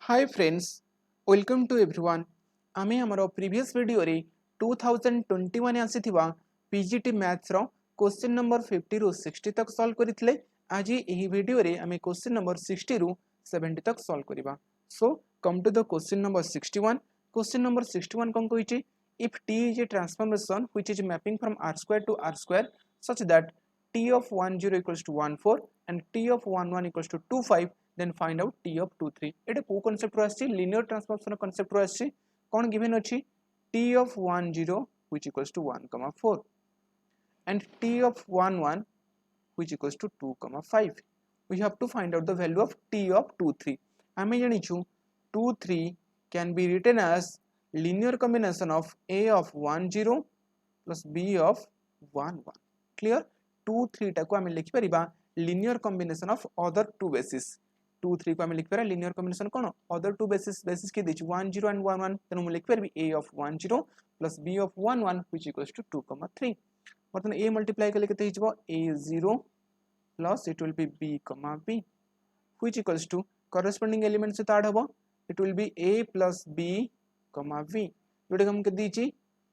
Hi friends, welcome to everyone. आमे हमर previous video रे 2021 आसीथिबा पीजीटी मैथ्स रो क्वेश्चन नंबर 50 रु 60 तक सॉल्व करितले। आज एही वीडियो रे आमे क्वेश्चन नंबर 60 रु 70 तक सॉल्व करिबा। So come to the question number 61। Question number 61 कोन कहिछि, if t is a transformation which is mapping from r square to r square such that t of 10 equals to 14 and t of 11 equals to 25, then find out t of 23। एटा को concept रो आछि, linear transformation concept रो आछि। कोन given अछि, t of 10 which equals to 1, 4 and t of 11 which equals to 2, 5। we have to find out the value of t of 23। आमे जानि छु 23 can be written as linear combination of a of 10 plus b of 11। Clear, 23 टाको आमे लिखि परिबा linear combination of other two bases। 23 को आमे लिखि पारा linear combination कोन other two bases के दिछ 10 and 11, तेनु मु लिखि परबी a of 10 plus b of 11 which equals to 2, 3। बर्तन a मल्टीप्लाई कले केते हिजबो a0 plus it will be b, b which equals to corresponding element से add हबो, it will be a plus b, v जोडे हम के दिछि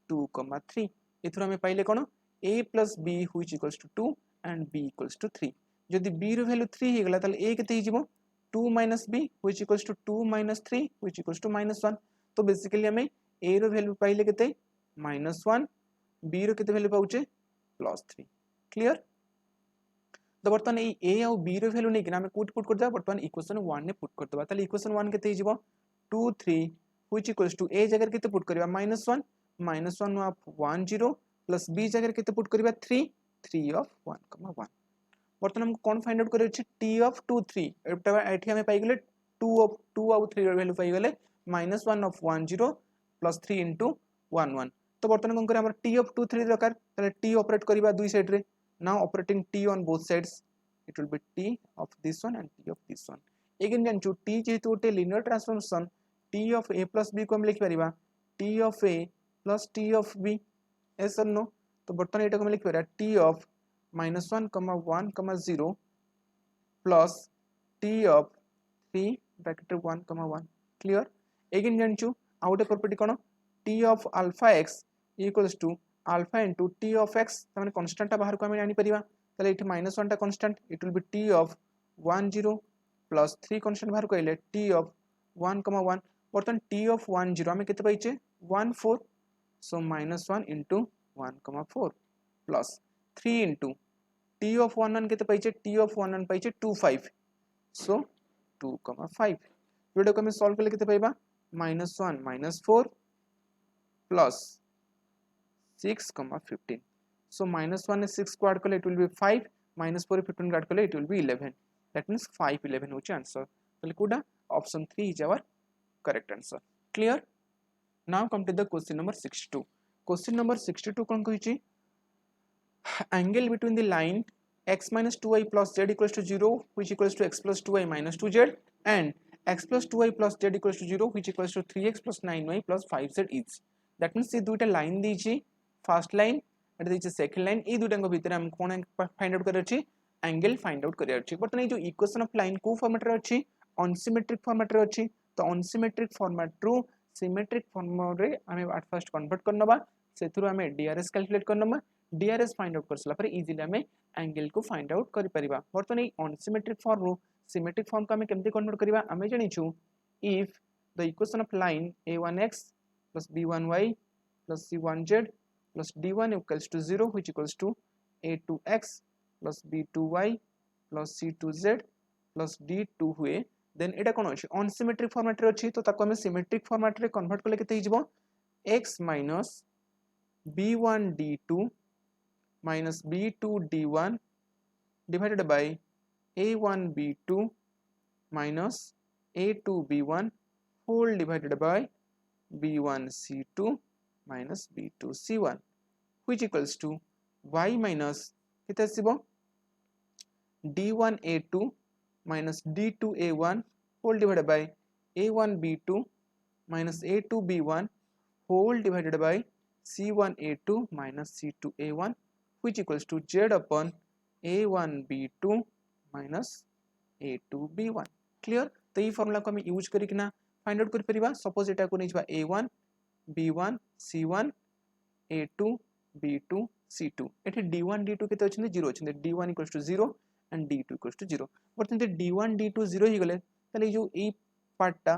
2, 3। एथुर हमें पाइले कोन a plus b which equals to 2 and b equals to 3। जदि b रो value 3 हे गला ताले a केते हिजबो 2 minus b which equals to 2 minus 3 which equals to -1। तो बेसिकली हमें a रो वैल्यू पाइले केते -1, b रो केते वैल्यू पाउचे +3। क्लियर, तो बर्तन ए आउ बी रो वैल्यू नै कि हमें पुट पुट कर दबा। बर्तन इक्वेशन 1 ने पुट कर दबा, ताले इक्वेशन 1 केते हिजबो 2 3 which equals to a जगह केते पुट करबा -1, -1 ऑफ 10 प्लस b जगह केते पुट करबा 3, 3 ऑफ 1, 1। बर्तन हमको कोन फाइंड आउट करे अछि t ऑफ 2 3। एटा एठी हमें पाइ गेले 2 ऑफ 2 आउ 3 रो वैल्यू पाइ गेले -1 ऑफ 10 प्लस 3 इनटू 1 1। तो बर्तन कोन करे हमर t ऑफ 2 3 दरकार, ताले t ऑपरेट करबा दुई साइड रे। Now operating t on both sides, it will be t of this one and t of this one। Again जानचू t जेतु ओटे linear transformation t of a plus b को हम लिख परिबा t of a plus t of b, yes or no। तो बर्तन एटा को हम लिख परिबा t of -1, 1, 0 plus t of 3 bracket 1, 1। Clear, again जानचू आउटे प्रॉपर्टी कोन t of alpha x equals to alpha into t of x, तमाने कांस्टेंट ता बाहर को हम आनी परिबा। ताले इठ -1 टा constant, it will B t of 10 plus 3 constant बाहर को आइले t of 1, 1। बर्तन t of 10 हमें केते पाइचे 1 4, सो -1 into 1, 4 plus 3 into t of 11 केते पाइचे t of 11 पाइचे 2 5, सो 2, 5। जोडे को हम सॉल्व करले केते पाइबा -1 -4 plus 6, 15। so -1 ने 6 को ऐड करले it will be 5, -4 15 को ऐड करले it will be 11। that means 5 11 होची आंसर। तले कोडा option 3 is our correct answer. Clear, now come to the question number 62। Question number 62 कोन कहिची, angle between the line x minus 2y plus z equals to 0 which equals to x plus 2y minus 2z and x plus 2y plus z equals to 0 which equals to 3x plus 9y plus 5z is। that means ये दुइटा line दीची, first line एटा दीची second line, ए दुइटा को भीतर हम कोन find out करे अछि angle find out करे अछि। बर्तन ए जो इक्वेशन ऑफ लाइन को फॉर्मेट रे अछि अनसिमेट्रिक फॉर्मेट रे अछि। तो अनसिमेट्रिक फॉर्मेट रु सिमेट्रिक फॉर्मेट रे हमें एट फर्स्ट कन्वर्ट करनबा, सेथुरु हमें डीआरएस कैलकुलेट करनबा। डीआरएस फाइंड आउट करसला पर इजीली हमें एंगल को फाइंड आउट करि परिबा। बर्तन ए अनसिमेट्रिक फॉर्म रु सिमेट्रिक फॉर्म को हमें केमते कन्वर्ट करिबा, हमें जानि छु if the equation of line a1x plus b1y plus c1z plus d1 equals to 0 which equals to a2x plus b2y plus c2z plus d2 हुए, देन एटा कोन अछि अनसिमेट्रिक फॉर्मेट रे अछि। तो ताको हमें सिमेट्रिक फॉर्मेट रे कन्वर्ट करले केते हिजबो x minus b1 d2 minus b2 d1 divided by a1 b2 minus a2 b1 whole divided by b1 c2 minus b2 c1 which equals to y minus केते आसीबो d1 a2 minus d2 a1 whole divided by a1 b2 minus a2 b1 whole divided by c1 a2 minus c2 a1 which equals to z upon a1 b2 minus a2 b1। Clear, तो ये formula को हम use करिकना find out कर परिबा suppose एटा को निजबा a1 b1 c1 a2 b2 c2 एठी d1 d2 केते अछन 0 अछन d1 = 0 and d2 = 0 बर्तन d1 d2 0 ही गले तले जो ए पार्ट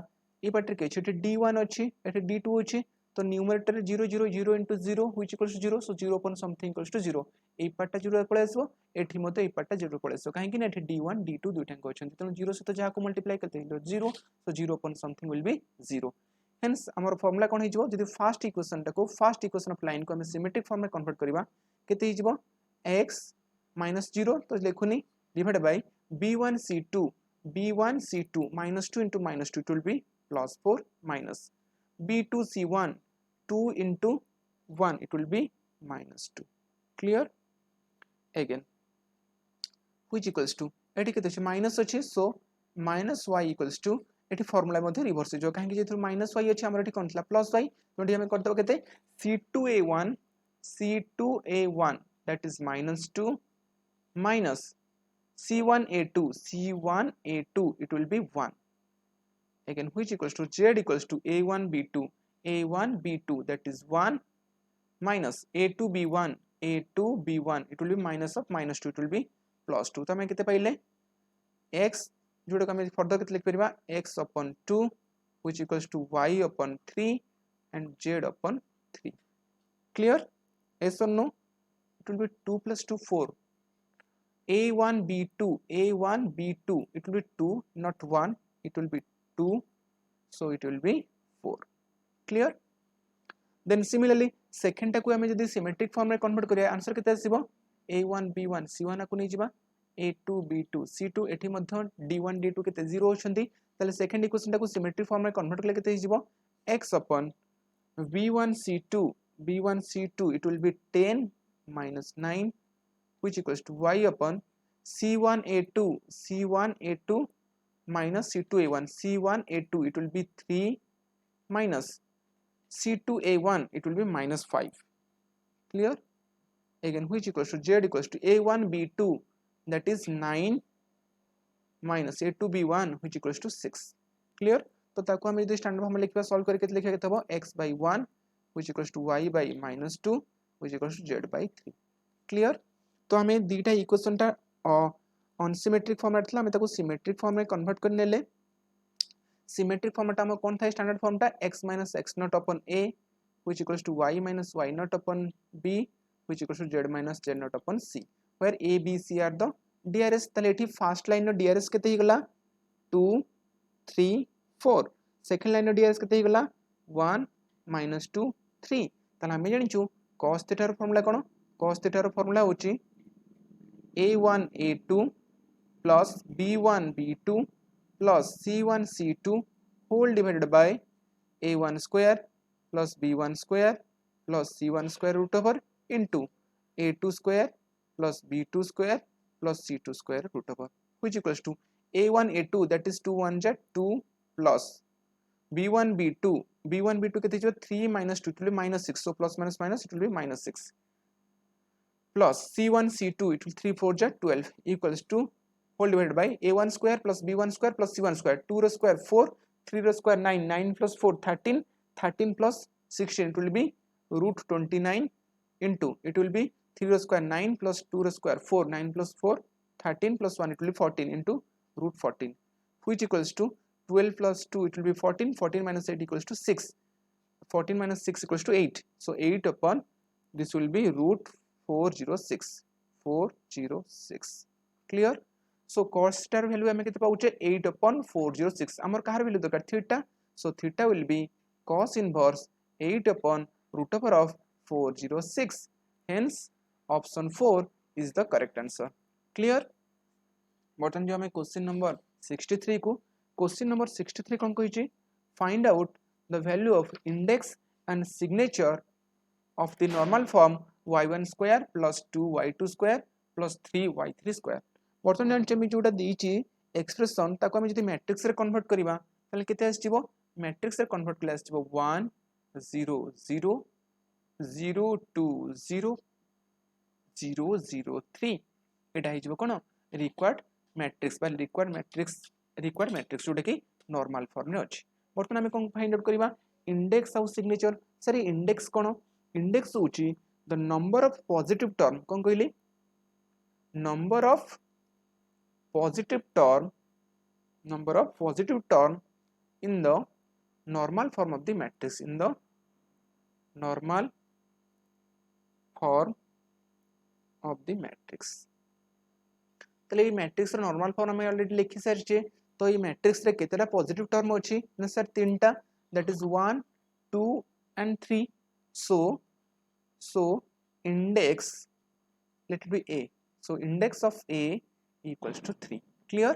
रे के छै d1 अछि एठी d2 अछि तो numerator 0 0 0 into 0 which equals to 0 so 0 upon something equals to 0 A part 0 पळे आसबो एठी मते ए पार्ट 0 पळे आसबो काहे कि एठी d1 d2 दुइटांक अछन तनो 0 सहित जहा को मल्टीप्लाई करते 0 so 0 upon something will be 0 hence हमर फार्मूला कोन हिजबो जदि फर्स्ट इक्वेशन टाको फर्स्ट इक्वेशन ऑफ लाइन को हम सिमेट्रिक फॉर्म में कन्वर्ट करबा केते हिजबो x - 0 तो लिखुनी divide by b1 c2 -2 into -2 it will be +4 minus b2 c1 2 into 1 it will be -2 clear again which equals to एठी केते छै माइनस अछि सो -y equals to एठी फार्मूला मध्ये रिवर्स जो काहे कि जेथु -y अछि हमर एठी कोनला +y तोडी हम कर दबो केते c2a1 that is -2 minus c1a2 it will be 1 again which equals to z equals to a1b2 that is 1 minus a2b1 it will be minus of -2 it will be +2 तो हमें कितने पाइले x जोड़ा को हमें फर्दर कितने लिख परिबा x upon 2 which equals to y upon 3 and z upon 3 clear yes or no it will be 2 plus 2 4 a1b2 it will be 2 not 1 it will be 2 so it will be 4 clear then similarly second टाको हमें जदी symmetric form में convert करिया answer केते आसीबो a1 b1 c1 को नै जिबा a2 b2 c2 एठी मध्ये d1 d2 केते 0 होछंती तले सेकंड इक्वेशन टाको सिमेट्रिक फॉर्म में कन्वर्ट करले केते हिजिबो x upon b1 c2 it will be 10 minus 9 which equals to y upon c1a2 minus c2a1 it will be 3 minus c2a1 it will be -5 clear again which equals to z equals to a1b2 that is 9 minus a2b1 which equals to 6 clear तो ताको हम यदि standard form में लिखबा solve करके लिखा के तबो x by 1 which equals to y by -2 which equals to z by 3 clear तो हमें दीटा इक्वेशन टा अनसिमेट्रिक फॉर्म आथला हमें ताको सिमेट्रिक फॉर्म में कन्वर्ट कर नेले सिमेट्रिक फॉर्मेट हम कौन था स्टैंडर्ड फॉर्म टा x minus x naught upon a which equals to y minus y naught upon b which equals to z minus z naught upon c where a b c are the DRS तले एठी first line no DRS केते ही गला 2 3 4 second line no DRS केते ही गला 1 -2 3 तले हम जानिचु cos theta rho formula कोन cos theta rho formula होची a1 a2 plus b1 b2 plus c1 c2 whole divided by a1 square plus b1 square plus c1 square root over into a2 square plus b2 square plus c2 square root over which equals to a1 a2 that is 2 1 jet 2 plus b1 b2 केते जो 3 minus 2 it will be -6 so plus minus it will be -6 plus c1 c2 it will 3 4 jet 12 equals to whole divided by a1 square plus b1 square plus c1 square 2 row square 4 3 row square 9 9 plus 4 13 13 plus 16 it will be root 29 into it will be 3 row square 9 plus 2 row square 4 9 plus 4 13 plus 1 it will be 14 into root 14 which equals to 12 plus 2 it will be 14 14 minus 8 equals to 6 14 minus 6 equals to 8 so 8 upon this will be root 406 clear so cos theta value हमें कितने पाउचे 8 upon 406 हमर कहार value दरकार theta so theta will be cos inverse 8 upon root over of 406 hence option 4 is the correct answer clear button जो हमें question number 63 को question number 63 कौन कहिछि find out the value of index and signature of the normal form y1 square plus 2y2 square plus 3y3 square बर्तन जान चमी जोटा दीची expression ताको हम जदी मैट्रिक्स रे कन्वर्ट करिबा तले केते आसीबो मैट्रिक्स रे कन्वर्ट कले आसीबो 1 0 0 0 2 0 0 0 3 एटा हिजबो कोन रिक्वायर्ड मैट्रिक्स जोटा कि नॉर्मल फॉर्म में अछि बर्तमान आम कौन फाइंड आउट करवा इंडेक्स आउ सिग्नेचर सर इंडेक्स कौन इंडेक्स होची the number of positive term कौन कहली number of positive term in the normal form of the matrix in the normal form of the matrix तले ये मैट्रिक्स रो normal form में already लिखि सारछे तो ये मैट्रिक्स रे केतेटा पॉजिटिव टर्म अछि ना सर तीनटा that is 1 2 and 3 so index let it be a so index of a equals to 3 clear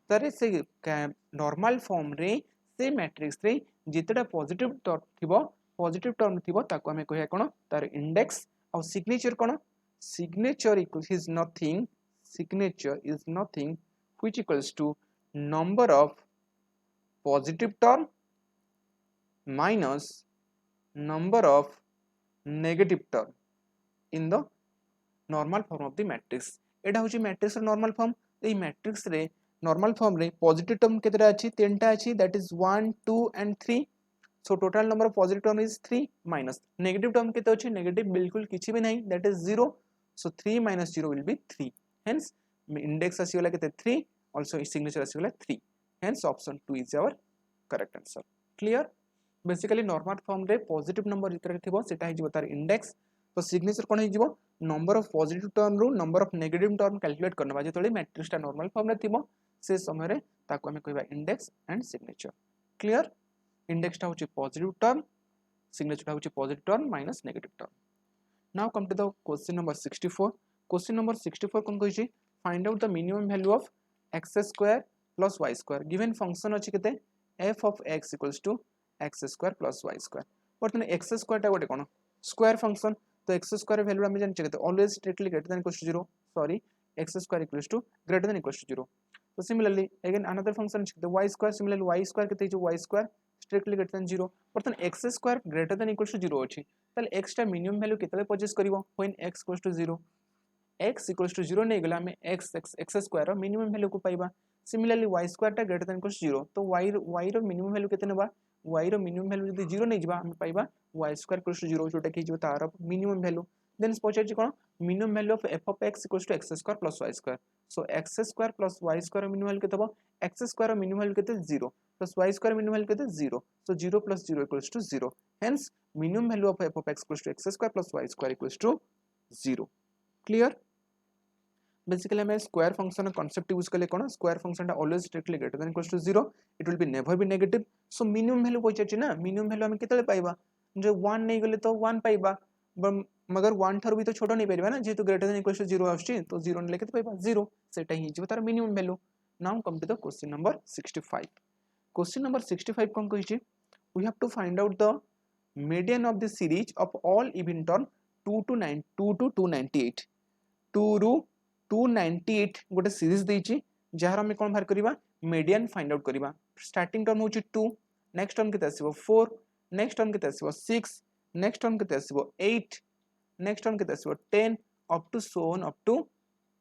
तारे से नॉर्मल फॉर्म रे से मैट्रिक्स रे जितेटा पॉजिटिव टर्म थिबो ताको हमें कहया कोन तार इंडेक्स और signature cone signature is nothing which equals to number of positive term minus number of negative term in the normal form of the matrix एटा होची मैट्रिक्स रो normal form ए matrix रे normal form रे positive term केतेटा अछि तीनटा अछि that is 1 2 and 3 so total number of positive term is 3 minus negative term केते अछि negative बिल्कुल किछि भी नहीं that is 0 so 3 minus 0 will be 3 hence index आसीगला केते 3 also signature आसीगला 3 hence option 2 is our correct answer clear basically normal form रे positive number जितरे थिबो सेटा हि जिवो तार इंडेक्स तो सिग्नेचर कोन हि जिवो नंबर ऑफ पॉजिटिव टर्म रो number of negative term calculate करनबा जेतले मैट्रिक्स ता नॉर्मल फॉर्म रे थिबो से समय रे ताको हमें कहबा index and signature clear index ता होची पॉजिटिव टर्म signature होची positive term minus negative term now come to the question number 64 कोन कहिची find out the minimum value of x square plus y square given function अछि केते f of x equals to x square plus y square बर्तन x square ता गोटे कोन square function तो x square value हम जान केते always strictly greater than equals to 0 sorry x square equals to greater than equals to 0 so similarly again another function is the y square similarly y square केते जो y square strictly greater than 0 बर्तन x square greater than equals to 0 अछि ताले x टा minimum value केतले possess करिवो when x equals to 0 x equals to 0 नै गला हमें x square रो मिनिमम वैल्यू को पाइबा सिमिलरली y square टा greater than equals to 0 तो y रो मिनिमम वैल्यू केते नेबा y रो मिनिमम वैल्यू जदि 0 नै जिबा हम पाइबा y square equals to 0 जोटा कि जो तार मिनिमम वैल्यू देन पहुंचे छी कोन minimum value of f of x equals to x square plus y square so x square plus y square minimum value केते हो x square मिनिमम वैल्यू केते 0 plus y square minimum value केते 0 so 0 plus 0 equals to 0 hence minimum value of f of x equals to x square plus y square equals to 0 clear basically हमें square function concept use करले कोन square function ता always strictly greater than equals to 0 it will be never be negative so minimum value पहुंचे ना minimum value हम केतले पाइबा जो 1 नै गले तो 1 पाइबा मगर 1 थर भी तो छोटो नहीं पाइबा ना जेतु ग्रेटर देन इक्वल्स टू 0 आछी तो 0 नै लेके पाइबा 0 सेटा ही जो तार minimum value now come to the question number 65 question number 65 कौन कहिछि we have to find out the median of the series of all even term 2 to 298 2 ru 298 गोटे सीरीज देछि जहार हम कोन बाहर करबा मीडियन फाइंड आउट करबा स्टार्टिंग टर्म होछि 2 next term केते आसीबो 4 नेक्स्ट टर्म केते आसीबो 6 नेक्स्ट टर्म केते आसीबो 8 नेक्स्ट टर्म केते आसीबो 10 up to so on up to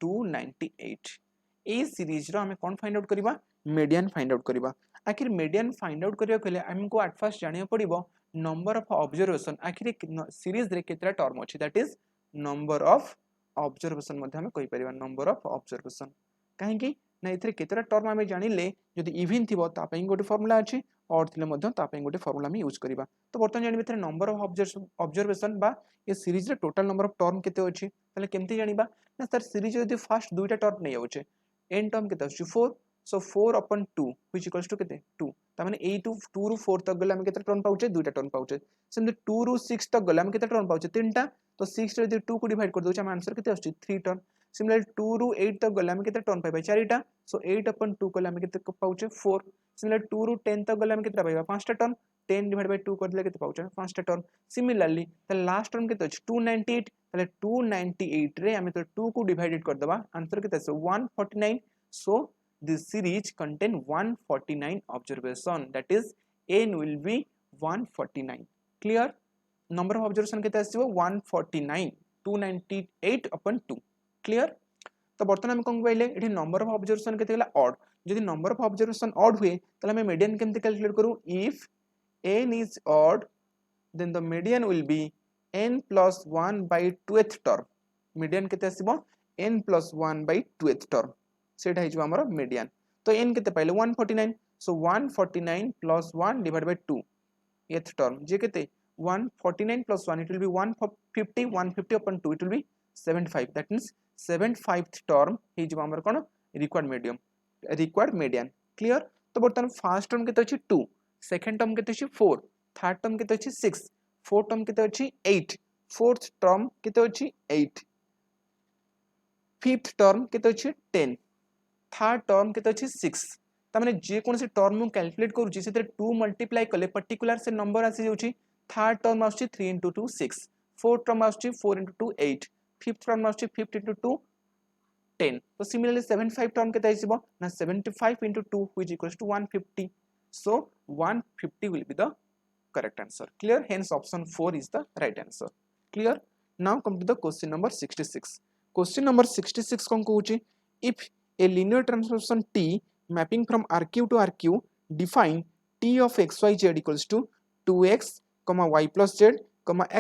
298 a series रो हम कोन फाइंड आउट करबा मीडियन फाइंड आउट करबा आखिर मीडियन फाइंड आउट करिया केले हमको एट फर्स्ट जानिया पड़िबो नंबर ऑफ ऑब्जर्वेशन आखिर सीरीज रे केतरा टर्म अछि that is number of observation मध्ये हम कहि परिबा नंबर ऑफ ऑब्जर्वेशन काहे कि ना इथरे केतरा टर्म हम जानिले जदि इवन थिबो ता पई गोटे फार्मूला अछि और थिले मध्ये ता पई गोटे फार्मूला हम यूज करबा तो बर्तन जानिबे इथरे नंबर ऑफ ऑब्जर्वेशन बा ये सीरीज रे टोटल नंबर ऑफ टर्म केते अछि तले केमति जानिबा ना सर सीरीज जदि फर्स्ट दुईटा टर्म नै आउचे एन टर्म केते अछि 4 so 4 upon 2 which equals to केते 2 ता माने 8 to 2 ru 4 तक गले हम केते टर्म पाउचे दुईटा टर्म पाउचे सेमते 2 ru 6 तक गले हम केते टर्म पाउचे तीनटा तो 6 रे 2 को डिवाइड कर दोचे हम आंसर केते आछी 3 टर्म सिमिलरली 2 ru 8 तक गले हम केते टर्म पाइबा चारिटा सो 8 upon 2 गले हम केते पाउचे 4 सिमिलरली 2 ru 10 तक गले हम केते पाइबा पांचटा टर्म 10 डिवाइड बाय 2 कर दिले केते पाउचे पांचटा term similarly the last term केते अछि 298 तले 298 रे हम तो 2 को डिवाइडेड कर दबा आंसर केते आछे 149 so this series contain 149 observation that is n will be 149 clear number of observation केते आसीबो 149 298 upon 2 clear तो बर्तमान आम कौन पाइले ये नंबर ऑफ ऑब्जर्वेशन के ऑड जदि नंबर ऑफ ऑब्जर्वेशन ऑड हुए तो आम मीडियन केमती कैलकुलेट करूँ if n is odd then the median will be n plus 1 by 2th term median केते आसीबो n plus 1 by 2th term सेटा हिजबो हमर median तो n केते पाइले 149 so 149 plus 1 divided by 2 th term जे केते 149 plus 1 it will be 150 150 upon 2 it will be 75 that means 75th term हिजबो हमर कोन required median clear तो बर्तमान फर्स्ट टर्म केते अछि 2 सेकंड टर्म केते अछि 4 थर्ड टर्म केते अछि 6 फोर्थ टर्म केते अछि 8 फोर्थ टर्म केते अछि 8 फिफ्थ टर्म केते अछि 10 थर्ड टर्म केते अछि 6 त माने जे कोन से टर्म मु कैलकुलेट करू छी सेते 2 मल्टीप्लाई कले पर्टिकुलर से नंबर आसी जाउछि थर्ड टर्म आछि 3 into 2 6 फोर्थ टर्म आछि 4 into 2 8 फिफ्थ टर्म आछि 5 into 2 10 so similarly 75 term केते आइसिबो ना 75 into 2 which equals to 150 so 150 will be the correct answer clear hence option 4 is the right answer clear now come to the question number 66 question number 66 kon कहूची if a linear transformation t mapping from rq to rq define t of xyz equals to 2x y plus z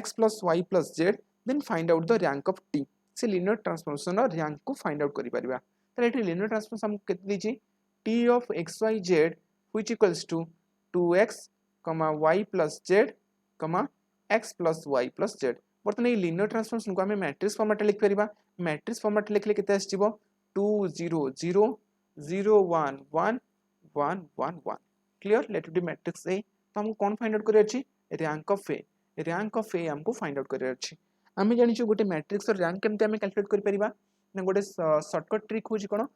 x plus y plus z then find out the rank of t से linear transformation और rank को find out करि परिबा त एठी linear transformation हम केते दिछि t of xyz which equals to 2x y plus z x plus y plus z बर्तन ये लिनियर ट्रांसफॉर्मेशन को हमें मैट्रिक्स फॉर्मेट लिख परिबा मैट्रिक्स फॉर्मेट लिखले केते आछिबो 2 0 0 0 1 1 1 1 1 clear let it be matrix A तो हमको कोन फाइंड आउट करे अछि रैंक ऑफ ए हमको फाइंड आउट करे अछि आमे जानि छु गोटे मैट्रिक्स और रैंक केमते हमें कैलकुलेट कर परिबा ना गोटे शॉर्टकट ट्रिक होची कोन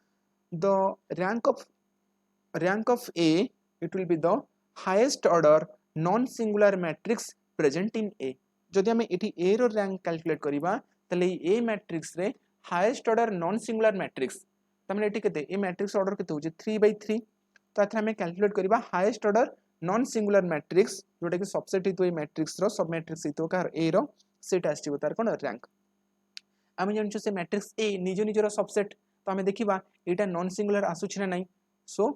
the rank of A it will be the highest order non singular matrix present in A जदि हमें एठी ए रो रैंक कैलकुलेट करिबा तले ए मैट्रिक्स रे highest order non singular matrix तमने एठी केते ए मैट्रिक्स ऑर्डर केते होची 3/3 तो एथरा हमें कैलकुलेट करिबा highest order non singular matrix जोटा कि सबसेट हितो ए मैट्रिक्स रो सब मैट्रिक्स हितो कार ए रो सेट आस्तिबो तार कोन रैंक आमे जानछु से मैट्रिक्स ए निज निजरो सबसेट तो आमे देखिबा एटा नॉन सिंगुलर आसुछि ना नै सो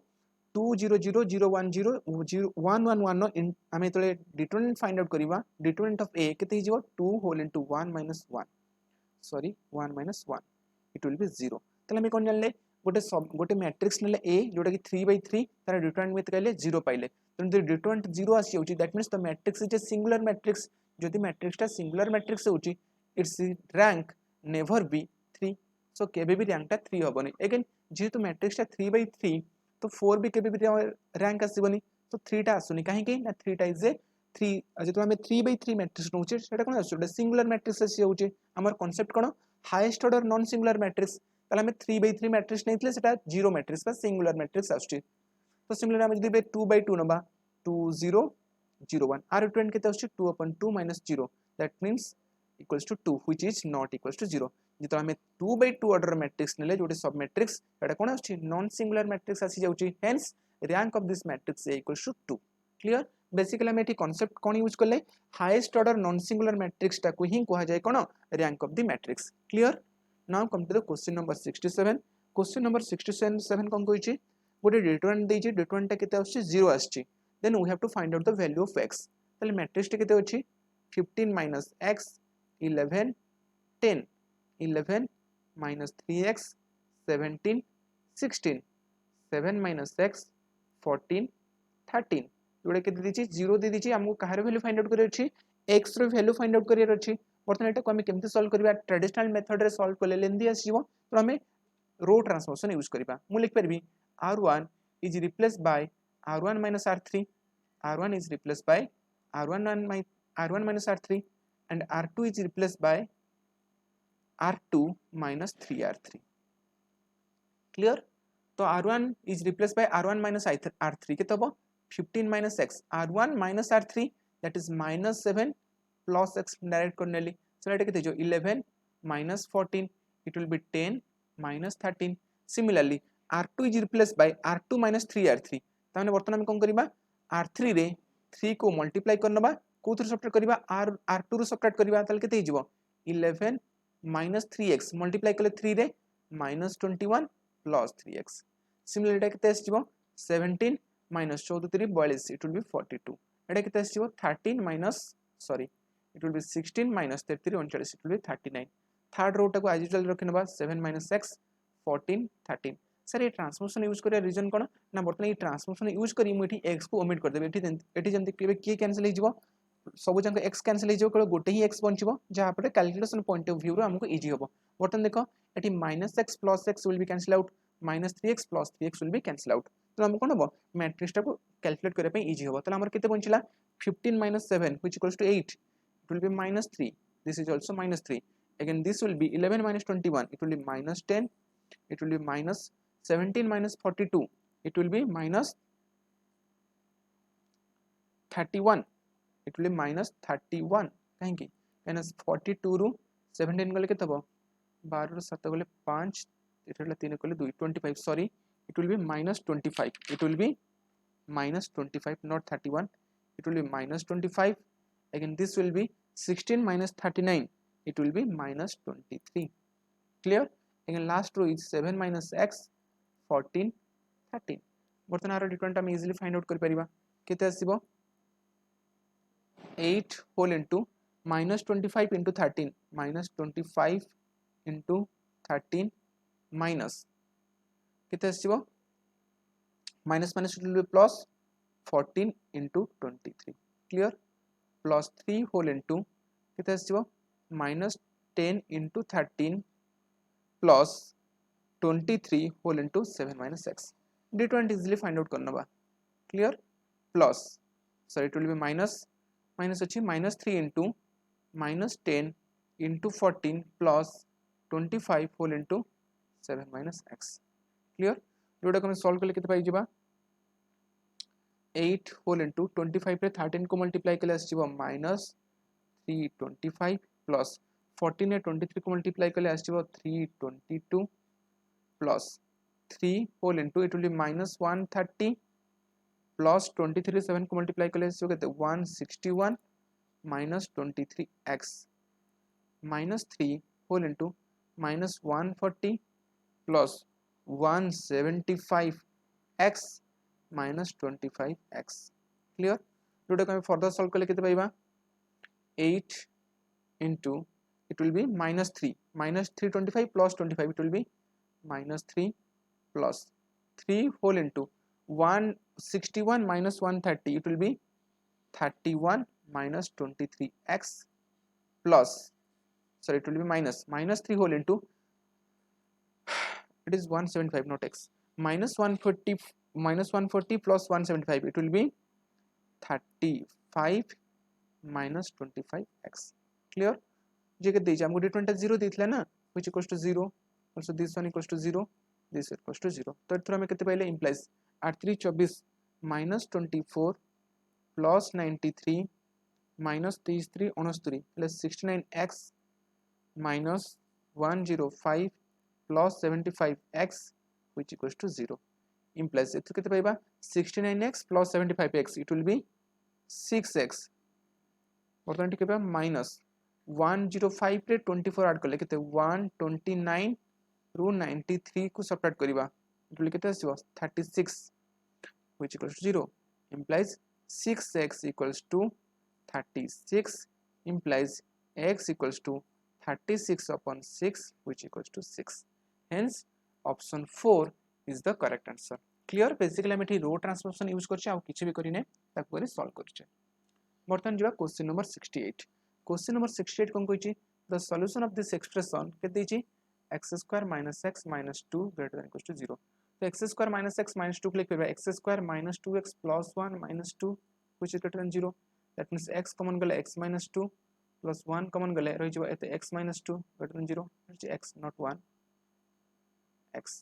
2 0 0 0 1 0 0 1 1 1 आमे तले डिटरमिनेंट फाइंड आउट करिबा डिटरमिनेंट ऑफ ए केते हिजो 2 whole into 1 minus 1 sorry 1 minus 1 it will be 0 तले आमे कोन जानले गोटे मैट्रिक्स नेले ए जोटा कि 3/3 तार डिटरमिनेंट में कहले 0 पाइले तन डिटरमिनेंट 0 आसी होची that means the matrix is a singular matrix जदि मैट्रिक्सटा सिंगुलर मैट्रिक्स होची इट्स रैंक नेवर बी 3 सो केबे भी रैंकटा 3 होबनी अगेन जेहेतु मैट्रिक्सटा 3/3 तो 4 भी केबे भी रैंक आसीबनी तो 3 टा आसुनी काहे कि ना 3 टा इज ए 3 जेतु हमें 3/3 मैट्रिक्स नउचे सेटा कोन आसुटे सिंगुलर मैट्रिक्स आसी होची हमर कांसेप्ट कोन highest order non singular matrix ताले हमें 3/3 मैट्रिक्स नैथिले सेटा जीरो मैट्रिक्स बा सिंगुलर मैट्रिक्स आसुची तो सिमिलर हम जदि 2/2 नबा 2 0 0 1 r return केते आसुची 2 upon 2 minus 0 that means equals to 2 which is not equals to 0 जेतो हमें 2/2 ऑर्डर मैट्रिक्स नेले जोटे सब मैट्रिक्स एटा कोन आसुची नॉन सिंगुलर मैट्रिक्स आसी जाउची hence rank of this matrix A equals to 2 clear basically हम एठी कांसेप्ट कोन यूज करले highest order non singular matrix टा को ही कहा जाय कोन rank of the matrix clear now come to the question number 67 question number 67 कोन कहिची गोटे डिटरमिनेंट देची डिटरमिनेंट टा केते आसुची 0 आसुची then we have to find out the value of x तले मैट्रिक्स टे केते अछि 15 minus x 11 10 11 minus 3x 17 16 7 minus x 14 13 जोड़े केते दिछि 0 दे दिछि हमको कहार वैल्यू फाइंड आउट करे अछि x रो वैल्यू फाइंड आउट करियर अछि बर्तन एटा को हम केमते सॉल्व करबा ट्रेडिशनल मेथड रे सॉल्व करले लेंदी आसीबो तो हमें रो ट्रांसफॉर्मेशन यूज करबा मु लिख परबी r1 is replaced by r1 minus r3 r1 is replaced by r1 minus r3 and r2 is replaced by r2 minus 3r3 clear तो r1 is replaced by r1 minus r3 के तब 15 minus x r1 minus r3 that is minus 7 plus x direct करने ली so एटा केते जो 11 minus 14 it will be 10 minus 13 similarly r2 is replaced by r2 minus 3r3 ताने वर्तमान हम कोन करबा r3 रे 3 को मल्टीप्लाई करनबा कोथर सब्ट्रैक्ट करबा r2 रो सब्ट्रैक्ट करबा तल केते हिजबो 11 minus 3x मल्टीप्लाई करले 3 रे माइनस 21 प्लस 3x सिमिलरली एटा केते आसीबो 17 माइनस 14 42 इट विल बी 42 एटा केते आसीबो 13 minus sorry it will be 16 minus 33 39 it will be 39 third row टाको एज यूजुअल रखिनबा 7 माइनस x 14 13 सर ये ट्रांसफॉर्मेशन यूज करिया रीजन कोन ना बर्तमान ये ट्रांसफॉर्मेशन यूज करी मु एठी x को ओमिट कर देबे एठी जंती केबे के कैंसिल हे जिवो सब जंक x कैंसिल हे जिवो केवल गोटे ही x बंचिबो जहा पर कैलकुलेशन पॉइंट ऑफ व्यू रो हमको इजी होबो बर्तमान देखो एठी minus x plus x will be cancel out minus 3x plus 3x will be cancel out तो हमको कोन होबो मैट्रिक्स टाको कैलकुलेट करे पे इजी होबो तो हमर केते बंचिला 15 minus 7 which equals to 8 it will be minus 3 this is also minus 3 again this will be 11 minus 21 it will be minus 10 it will be minus 17 minus 42 it will be minus 31 it will be minus 31 कहीं की minus 42 रू 17 गले केते हबो 12 रू 7 गले 5 इठला 3 गले 2 25 sorry it will be minus 25 it will be minus 25 not 31 it will be minus 25 again this will be 16 minus 39 it will be minus 23 clear again last row is 7 minus x 14 13 बर्तन आरो different हम easily find out कर परिबा केते आसीबो 8 whole into minus 25 into 13 minus 25 into 13 minus केते आसीबो minus minus it will be plus 14 into 23 clear plus 3 whole into केते आसीबो minus 10 into 13 plus 23 whole into 7 minus x d20 easily find out करनबा clear plus so it will be minus minus अछि minus 3 into minus 10 into 14 plus 25 whole into 7 minus x clear जोटा हम solve करले केते पाइ जिबा 8 whole into 25 रे 13 को multiply करले आसीबो minus 325 plus 14 रे 23 को मल्टीप्लाई करले आसीबो 322 plus 3 whole into it will be minus 130 plus 23 7 को मल्टीप्लाई करले आसीबो केते 161 minus 23x minus 3 whole into minus 140 plus 175x minus 25x clear जोटा को हम फर्दर सॉल्व करले केते पाइबा 8 into it will be minus 325 plus 25 it will be minus 3 plus 3 whole into 161 minus 130 it will be 31 minus 23x plus sorry it will be minus 3 whole into it is 175 not x minus 140 plus 175 it will be 35 minus 25x clear जे के देजा हमको d20 0 देथला ना which equals to 0 also this one equals to 0 this equals to 0 तो एथरा में केते पाइले implies 8 3 24 minus 24 plus 93 minus 33 69 plus 69x minus 105 plus 75x which equals to 0 implies एथु केते पाइबा 69x plus 75x it will be 6x बर्तमान टिके minus 105 रे 24 add करले केते 129 रू 93 को सबट्रैक्ट करिबा it will केते आसीबो 36 which equals to 0 implies 6x equals to 36 implies x equals to 36 upon 6 which equals to 6 hence option 4 is the correct answer clear basically हम एठी रो ट्रांसफॉर्मेशन यूज करछे आ किछि भी करिने ताको करी सॉल्व करछे बर्तमान जिबा क्वेश्चन नंबर 68 क्वेश्चन नंबर 68 कोन कहै the solution of this expression के दै छी x square minus x minus 2 greater than equal to 0 तो x square minus x minus 2 click करबा x square minus 2x plus 1 minus 2 which is greater than 0 that means x common गले x minus 2 plus 1 common गले रहि जबा एते x minus 2 greater than 0 which is x not 1 x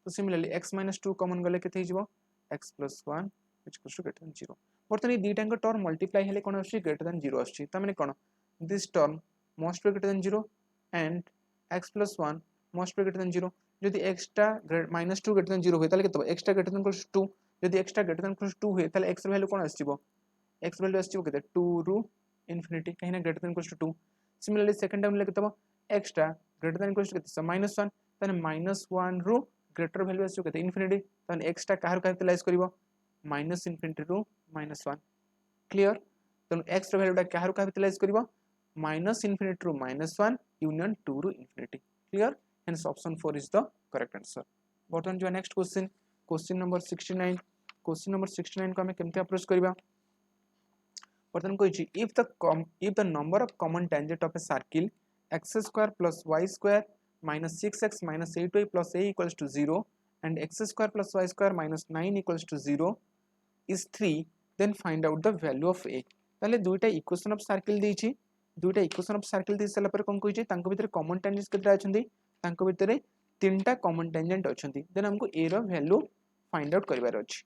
तो similarly x minus 2 common गले केते हिजबो x plus 1 which equals to greater than 0 बर्तन ये दीटांग टर्म मल्टीप्लाई हेले कोन आछि ग्रेटर देन 0 आछि त माने कोन this term must be greater than 0 and x plus 1 must be greater than 0 यदि x टा माइनस 2 ग्रेटर देन 0 होय ताले केते x टा ग्रेटर देन इक्वल्स 2 यदि x टा ग्रेटर देन इक्वल्स 2 होय ताले x वैल्यू कोन आछिबो x वैल्यू आछिबो केते 2 रू इंफिनिटी कहिना greater than equals 2 similarly second time ले केते x टा ग्रेटर देन इक्वल्स केते -1 ताने -1 रु ग्रेटर वैल्यू आसो केते इनफिनिटी ताने x टा काहर कैपिटलाइज करिवो -इनफिनिटी रु -1 क्लियर तेणु x रो वैल्यू टा काहर कैपिटलाइज करिवो -इनफिनिटी रु -1 यूनियन 2 रु infinity clear hence option 4 is the correct answer बर्तमान जो next question number 69 question number 69 को हमें केमते अप्रोच करिवा बर्तमान कहिछि if the number of common tangent of a circle x square plus y square minus 6x minus 8y plus a equals to 0 and x square plus y square minus 9 equals to 0 is 3 then find out the value of a ताले दुईटा equation of circle देछि दुईटा equation of circle दे सला पर कोन कहिछि तांको भितर common tangents केतरा अछंती तांको भितर तीनटा कॉमन टेंजेंट अछंती देन हमको a रो वैल्यू फाइंड आउट करिवार अछि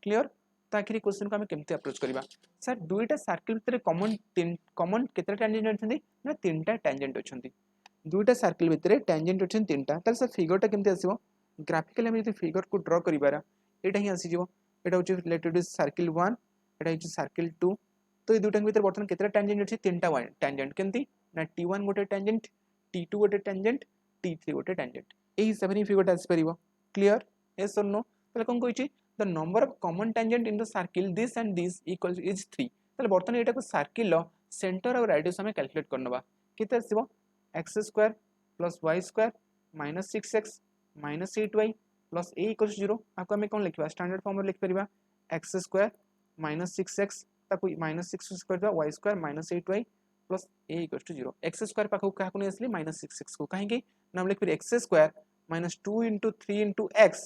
क्लियर ताकि क्वेश्चन को हम केमते अप्रोच करिवा सर दुईटा सर्किल भितर कॉमन केतरा टेंजेंट अछंती ना तीनटा टेंजेंट अछंती दुईटा सर्किल भितर टेंजेंट अछन तीनटा ताले सर फिगर टा केमते आसीबो ग्राफिकली हम यदि फिगर को ड्रा करिबारा एटा ही आसी जिवो एटा होची रिलेटेड टू सर्किल 1 एटा होची सर्किल 2 तो ये दुईटा भितर बर्तमान केतरा टेंजेंट अछि तीनटा टेंजेंट केमती ना t1 गोटे टेंजेंट t2 गोटे टेंजेंट t3 गोटे टेंजेंट एही हिसाब रे फिगर टा आसी परिबो क्लियर यस और नो ताले कोन कहिछि the number of common tangent in the circle this and this equals is 3 ताले बर्तमान एटा को सर्किल लो सेंटर और रेडियस हमें कैलकुलेट करनबा केते आसीबो x square plus y square minus 6x minus 8y plus a equals 0 आपको हमें कौन लिखिबा स्टैंडर्ड फॉर्म में लिख परिबा x square minus 6x ताको minus 6 स्क्वायर दिबा y square minus 8y plus a equals to 0 x square पाखो काको नै असली minus 6x को काहे कि नाम लिख फिर x square minus 2 into 3 into x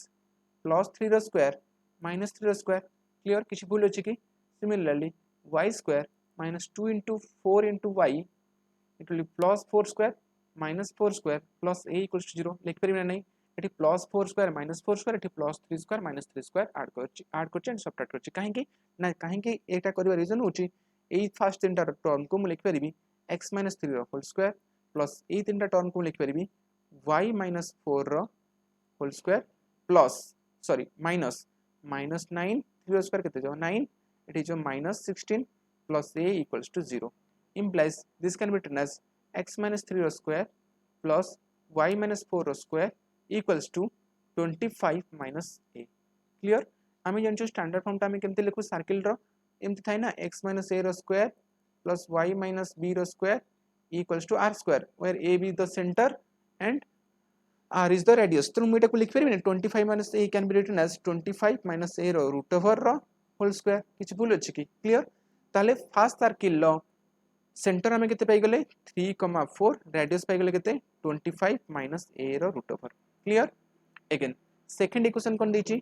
plus 3 रो स्क्वायर minus 3 रो स्क्वायर क्लियर किछि भूल अछि कि similarly y square minus 2 into 4 into y it will be plus 4 square minus 4 square plus a equals to 0 लिख परिबा नै एठी plus 4 square minus 4 square एठी plus 3 square minus 3 square add करछि एंड सबट्रैक्ट करछि काहे कि ना काहे कि एटा करबा रीजन होछि एई फर्स्ट तीनटा टर्म को मु लिख परिबी x minus 3 रो होल स्क्वायर प्लस एई तीनटा टर्म को लिख परिबी y minus 4 रो whole square plus sorry minus minus 9 3 रो स्क्वायर केते जो 9 एठी जो minus 16 plus a equals to 0 implies this can be written as x minus 3 row square plus y minus 4 row square equals to 25 minus a clear आमे जानछु standard form ता आमे केमते लिखु circle रो एमति थाय ना x minus a row square plus y minus b row square equals to r square where a be the center and r is the radius तो मुइटा को लिख फेरबे 25 minus a can be written as 25 minus a row root over row whole square किछ भूल अछि कि clear ताले first circle लो centre हमें केते पाई गले 3,4 रेडियस पाई गले केते 25 minus a रो root over clear again second equation कोन देछि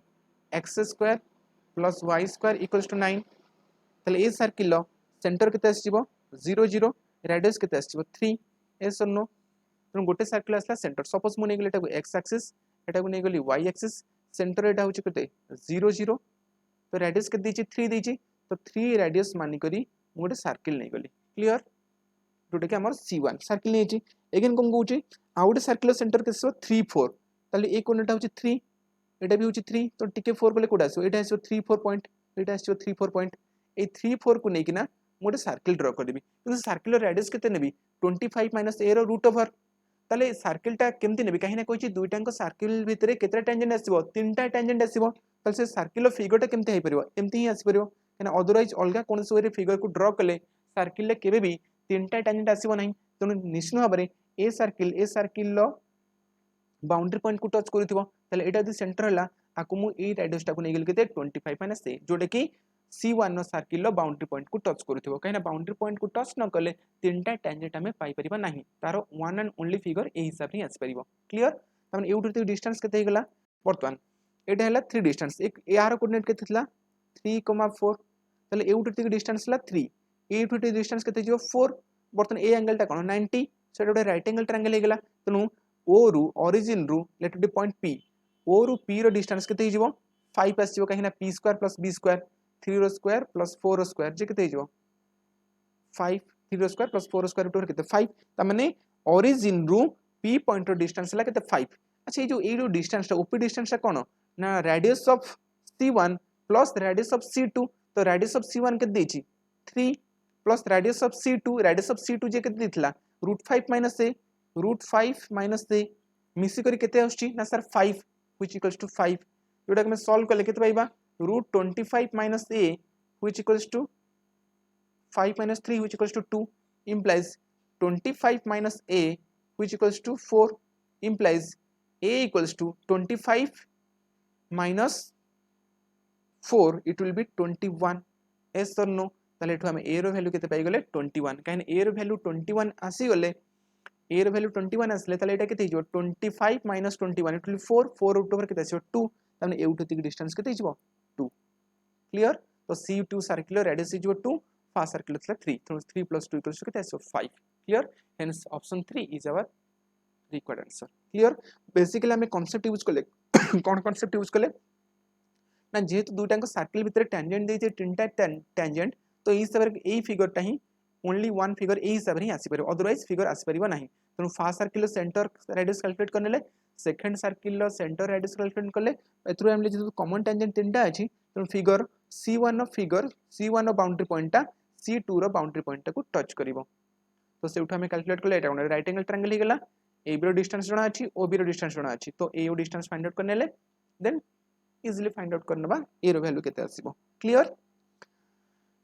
x square plus y square equals to 9 तले ए सर्किल लो सेंटर केते आसीबो 0 0 रेडियस केते आसीबो 3 एस और नो तो गोटे सर्किल आसला सेंटर सपोज मु नै गले एटा को x एक्सिस एटा को नै गली y एक्सिस सेंटर एटा होछि केते 0 0 तो रेडियस केते देछि 3 देछि तो 3 रेडियस मानि करी मु गोटे सर्किल नै गली क्लियर जोटा कि हमर C1 सर्किल नै छि अगेन कोन कहूछि आउट सर्किल सेंटर के 3 4 ताले ए कोनटा होछि 3 एटा भी होछि 3 तो टिके 4 गले कोडा आसो एटा आसो 3 4 पॉइंट एटा आसो 3 4 पॉइंट ए 3 4 को नै कि ना मोटे सर्किल ड्रा कर देबी तो सर्किल रेडियस केते नेबी 25 माइनस a रो रूट ओवर ताले सर्किल टा केमति नेबी काहे ना कहिछि दुईटांको सर्किल भितरे केतरा टेंजेंट आसीबो तीनटा टेंजेंट आसीबो ताले से सर्किल फिगर टा केमति हे परिबो एमति ही आसी परिबो केना अदरवाइज अलगा कोनसे वे फिगर को ड्रा कले सर्किल ले केबे भी तीनटा टेंजेंट आसीबो नाही तनु निश्चित भाबरे ए सर्किल लो बाउंड्री पॉइंट को टच करथिबो ताले एटा दि सेंटर हला आकु मु ए रेडियस टा को नेगल केते 25 माइनस a जोटा कि C1 नो सर्किल लो बाउंड्री पॉइंट को टच करथिबो काहेना बाउंड्री पॉइंट को टच न कले तीनटा टेंजेंट हमें पाई परिबा नाही तारो वन एंड ओनली फिगर ए हिसाब रे आसी परिबो क्लियर तमन एउटर डिस्टेंस केते हेगला वर्तमान एटा हला 3 डिस्टेंस एक यार कोऑर्डिनेट केते थिला 3,4 ताले एउटर डिस्टेंस हला 3 एउटर डिस्टेंस केते जियो 4 वर्तमान ए एंगल टा कोन 90 सेटा गोटे राइट एंगल ट्रायंगल हेगला तनु ओ रु ओरिजिन रु let it point p o रु p रो डिस्टेंस केते हिजबो 5 आसीबो काहेना p square plus b square 3 रो स्क्वायर प्लस 4 रो स्क्वायर जे केते हिजबो 5 3 रो स्क्वायर प्लस 4 रो स्क्वायर केते 5 त माने ओरिजिन रु p पॉइंट रो डिस्टेंस हला केते 5 अच्छा ये जो ए रो डिस्टेंस टा op डिस्टेंस टा कोन ना radius of c1 plus radius of c2 तो रेडियस ऑफ c1 केते देछि 3 प्लस रेडियस ऑफ c2 जे केते दिथला √5 - a √5 - a मिसिक केते आछी ना सर 5 व्हिच इक्वल्स टू 5 जोटा कि सॉल्व कले केते पाइबा √25 minus a which equals to 5 minus 3 which equals to 2 implies 25 minus a which equals to 4 implies a equals to 25 minus 4 it will be 21 yes or no ताले एठो हम a रो value केते पाई गले 21 काहे a रो वैल्यू 21 आसी गले a रो वैल्यू 21 आसले ताले एटा केते हिजो 25 minus 21 it will be 4 4 root over केते आसीबो 2 ताने एउठो तिक डिस्टेंस केते हिजो 2 क्लियर तो C2 सर्कुलर रेडियस हिजो 2 fast circle is 3 so 3 plus 2 equals to so 5 clear hence option 3 is our required answer clear basically हमें concept use कले कौन concept use कले ना जेहेतु दुटा को सर्कल भितर टेंजेंट देइछे तीनटा टेंजेंट तो एई हिसाब रे एई फिगर टा ही ओनली वन फिगर एई हिसाब रे ही आसी परिबो अदरवाइज फिगर आसी परिबो नाही तनो first circle centre radius calculate करनेले second circle centre radius calculate करले एथरो हमले जे कॉमन टेंजेंट तीनटा अछि तो फिगर C1 बाउंड्री पॉइंट टा C2 रो बाउंड्री पॉइंट को टच करिवो तो सेउठ हमें कैलकुलेट करले एटा कोन राइट एंगल ट्रायंगल हे गेला AB रो डिस्टेंस जणा अछि OB रो डिस्टेंस जणा अछि तो AO डिस्टेंस फाइंड आउट करनेले देन इजीली फाइंड आउट करनबा A रो वैल्यू केते आसीबो clear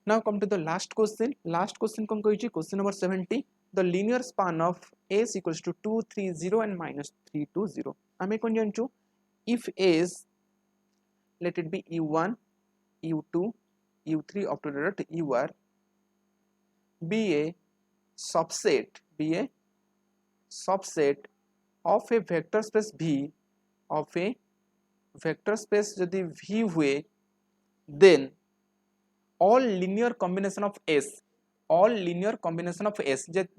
now come to the last question कोन कहिछि question number 70 the linear span of S equals to 2 3 0 and -3 2 0 हमें कोन जानछु इफ S let it be u1 u2 u3 up to the dot ur be a subset of a vector space V of a vector space यदि V हुए then all linear combination of S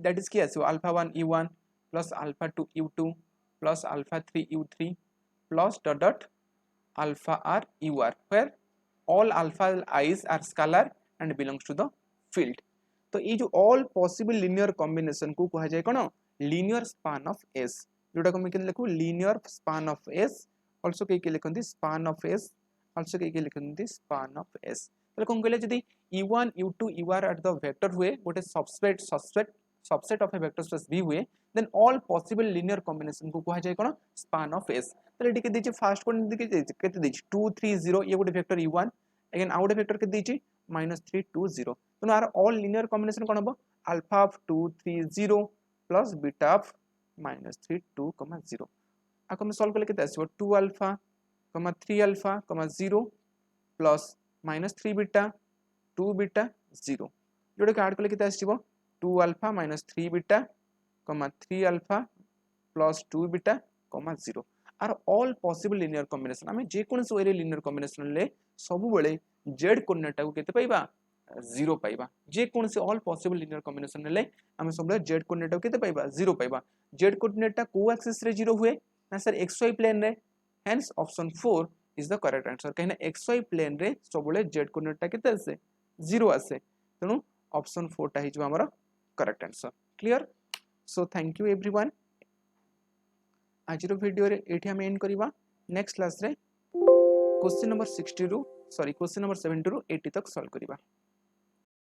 that is क्या alpha 1 u1 plus alpha 2 u2 plus alpha 3 u3 plus dot alpha r ur where all alpha i's are scalar and belongs to the field तो ये जो all possible linear combination को कहा जाए कौन linear span of S जोटा को मैं क्या लिखूँ linear span of S also कहीं लिखूँ span of S also कहीं लिखूँ span of S तो कौन कहले यदि u1 u2 ur at the vector हुए गोटे subset of a vector space V हुए then all possible linear combination को कहा जाए कौन span of S तो लेट के दीजिए फर्स्ट कोन दिखे केते दीजिए 2 3 0 ये गोटे vector u1 again out vector के दीजिए -3 2 0 तो आर ऑल लिनियर कॉम्बिनेशन कोन हबो alpha of 2 3 0 plus beta of -3 2 0 आको में सॉल्व करले केते आसीबो 2 alpha 3 alpha 0 plus -3 beta 2 beta 0 जोडे के ऐड करले केते आसीबो 2 alpha -3 beta 3 alpha plus 2 beta 0 are all possible linear combination हमें जे कोन से वे लिनियर कॉम्बिनेशन ले सब बेले z कोऑर्डिनेट को केते पाइबा 0 पाइबा जे कोन से ऑल पॉसिबल लिनियर कॉम्बिनेशन ले हमें सब बेले z कोऑर्डिनेट को केते पाइबा 0 पाइबा z कोऑर्डिनेट ता को एक्सिस रे 0 हुए ना सर xy प्लेन रे hence option 4 is the correct answer कहना xy प्लेन रे सब बेले z कोऑर्डिनेट ता केते आसे 0 आसे तनु ऑप्शन 4 ता हिजो हमर correct answer clear so thank you everyone आज वीडियो रे एठी हम एंड करिबा नेक्स्ट क्लास रे क्वेश्चन नंबर 70 रु 70 रु 80 तक सॉल्व करिबा।